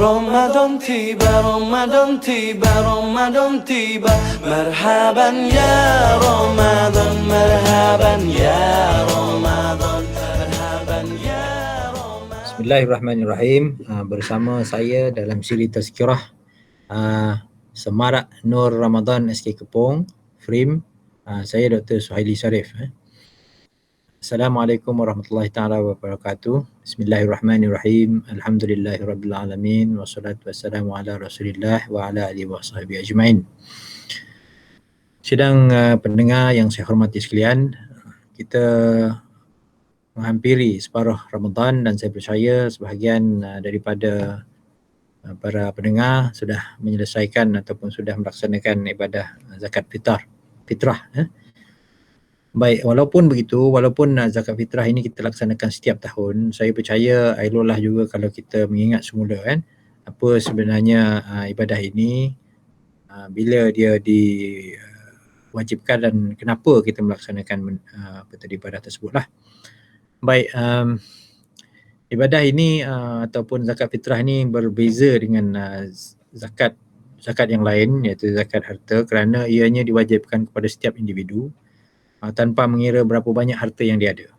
رمضان تيبا رمضان تيبا رمضان تيبا مرحبا يا رمضان مرحبا يا رمضان مرحبا يا رمضان. Bismillahirrahmanirrahim. Bersama saya dalam siri tazkirah Semarak Nur Ramadan SK Kepong, Frame. Saya Dr. Suhaili Sharif. Assalamualaikum warahmatullahi taala wabarakatuh. Bismillahirrahmanirrahim. Alhamdulillahirabbil alamin wassalatu wassalamu ala Rasulillah wa ala alihi wasahbihi ajmain. Sidang pendengar yang saya hormati sekalian, kita menghampiri separuh Ramadan dan saya percaya sebahagian daripada para pendengar sudah menyelesaikan ataupun sudah melaksanakan ibadah zakat fitrah. Baik, walaupun begitu, walaupun zakat fitrah ini kita laksanakan setiap tahun, saya percaya eloklah juga kalau kita mengingat semula apa sebenarnya ibadah ini, bila dia diwajibkan dan kenapa kita melaksanakan ibadah tersebutlah. Baik, ibadah ini ataupun zakat fitrah ini berbeza dengan zakat yang lain, iaitu zakat harta, kerana ianya diwajibkan kepada setiap individu tanpa mengira berapa banyak harta yang dia ada.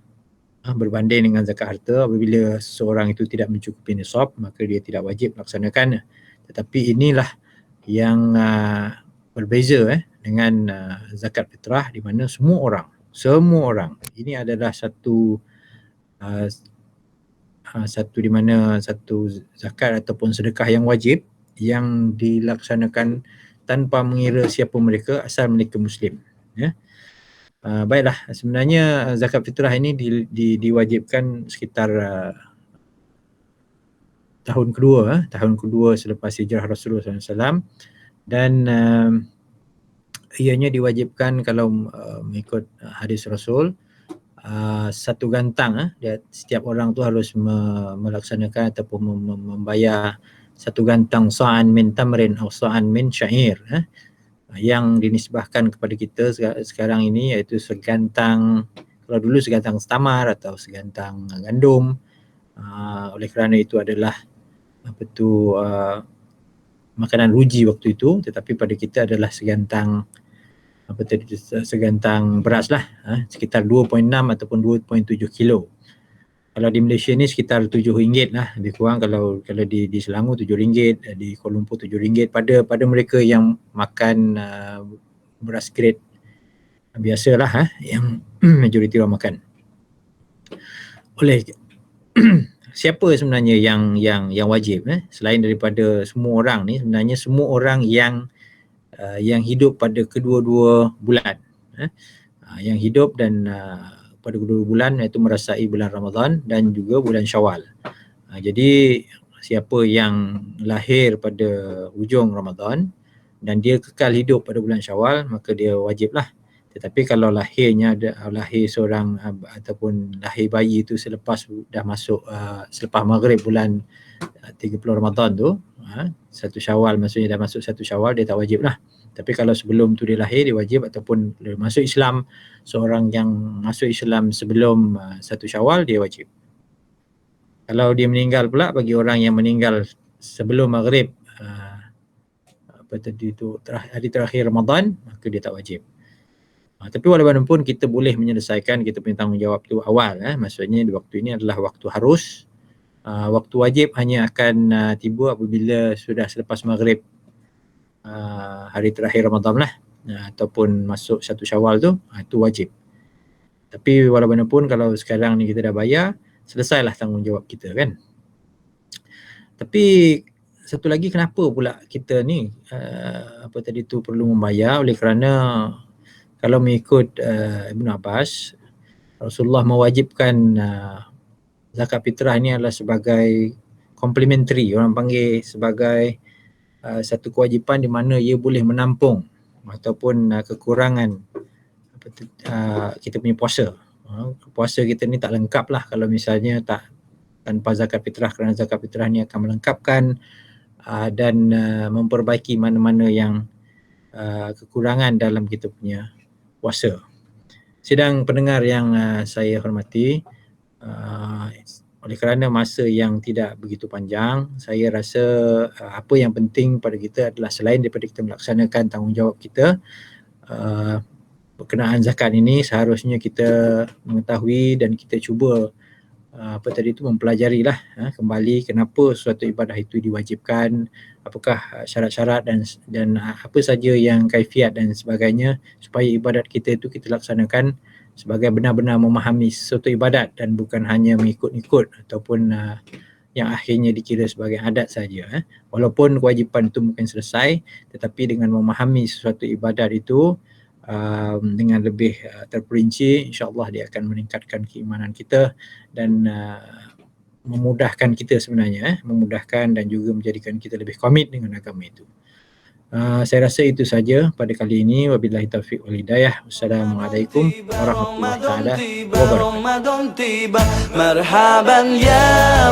Berbanding dengan zakat harta, apabila seseorang itu tidak mencukupi nisab, maka dia tidak wajib melaksanakan. Tetapi inilah yang berbeza dengan zakat fitrah, di mana semua orang ini adalah satu di mana satu zakat ataupun sedekah yang wajib yang dilaksanakan tanpa mengira siapa mereka, asal mereka Muslim. Baiklah, sebenarnya zakat fitrah ini diwajibkan sekitar tahun kedua selepas hijrah Rasulullah SAW, dan ianya diwajibkan kalau mengikut hadis Rasul, satu gantang, setiap orang tu harus melaksanakan ataupun membayar satu gantang sa'an min tamrin atau sa'an min syair, yang dinisbahkan kepada kita sekarang ini, iaitu segantang, kalau dulu segantang tamar atau segantang gandum. Oleh kerana itu adalah makanan ruji waktu itu, tetapi pada kita adalah segantang beras lah, sekitar 2.6 ataupun 2.7 kilo. Kalau di Malaysia ni sekitar RM7 lah, lebih kurang. Kalau di Selangor RM7, di Kuala Lumpur RM7 pada mereka yang makan beras grade biasalah, yang majoriti orang makan. Oleh siapa sebenarnya yang wajib, selain daripada semua orang ni, sebenarnya semua orang yang hidup pada kedua-dua bulan, yang hidup dan pada kedua bulan, iaitu merasai bulan Ramadan dan juga bulan Syawal. Jadi siapa yang lahir pada hujung Ramadan dan dia kekal hidup pada bulan Syawal, maka dia wajiblah. Tetapi kalau lahir seorang ataupun lahir bayi itu selepas dah masuk selepas maghrib bulan 30 Ramadan tu, 1 Syawal, maksudnya dah masuk 1 Syawal, dia tak wajiblah. Tapi kalau sebelum tu dia lahir, dia wajib. Ataupun dia masuk Islam, seorang yang masuk Islam sebelum 1 Syawal, dia wajib. Kalau dia meninggal pula, bagi orang yang meninggal sebelum maghrib hari terakhir Ramadan, maka dia tak wajib. Tapi walaupun kita boleh menyelesaikan kita punya tanggungjawab tu awal, maksudnya waktu ini adalah waktu harus. Waktu wajib hanya akan tiba apabila sudah selepas maghrib hari terakhir Ramadan lah, ataupun masuk 1 Syawal tu, itu wajib. Tapi walaupun kalau sekarang ni kita dah bayar, selesailah tanggungjawab kita kan. Tapi satu lagi, kenapa pula kita ni perlu membayar? Oleh kerana kalau mengikut Ibn Abbas, Rasulullah mewajibkan zakat fitrah ni adalah sebagai complementary, orang panggil sebagai satu kewajipan di mana ia boleh menampung ataupun kekurangan kita punya puasa. Puasa kita ni tak lengkap lah kalau misalnya tanpa zakat fitrah, kerana zakat fitrah ni akan melengkapkan dan memperbaiki mana-mana yang kekurangan dalam kita punya puasa. Sidang pendengar yang saya hormati, Oleh kerana masa yang tidak begitu panjang, saya rasa apa yang penting pada kita adalah selain daripada kita melaksanakan tanggungjawab kita, berkenaan zakat ini seharusnya kita mengetahui dan kita cuba mempelajarilah kembali kenapa suatu ibadah itu diwajibkan, apakah syarat-syarat dan apa saja yang kaifiat dan sebagainya, supaya ibadat kita itu kita laksanakan sebagai benar-benar memahami suatu ibadat dan bukan hanya mengikut-ikut ataupun yang akhirnya dikira sebagai adat saja. Walaupun kewajipan itu mungkin selesai, tetapi dengan memahami sesuatu ibadat itu dengan lebih terperinci, insya-Allah dia akan meningkatkan keimanan kita dan memudahkan kita sebenarnya, memudahkan dan juga menjadikan kita lebih komit dengan agama itu. Saya rasa itu saja pada kali ini. Wabillahi taufiq wal hidayah. Wassalamualaikum warahmatullahi taala wabarakatuh. مرحبا يا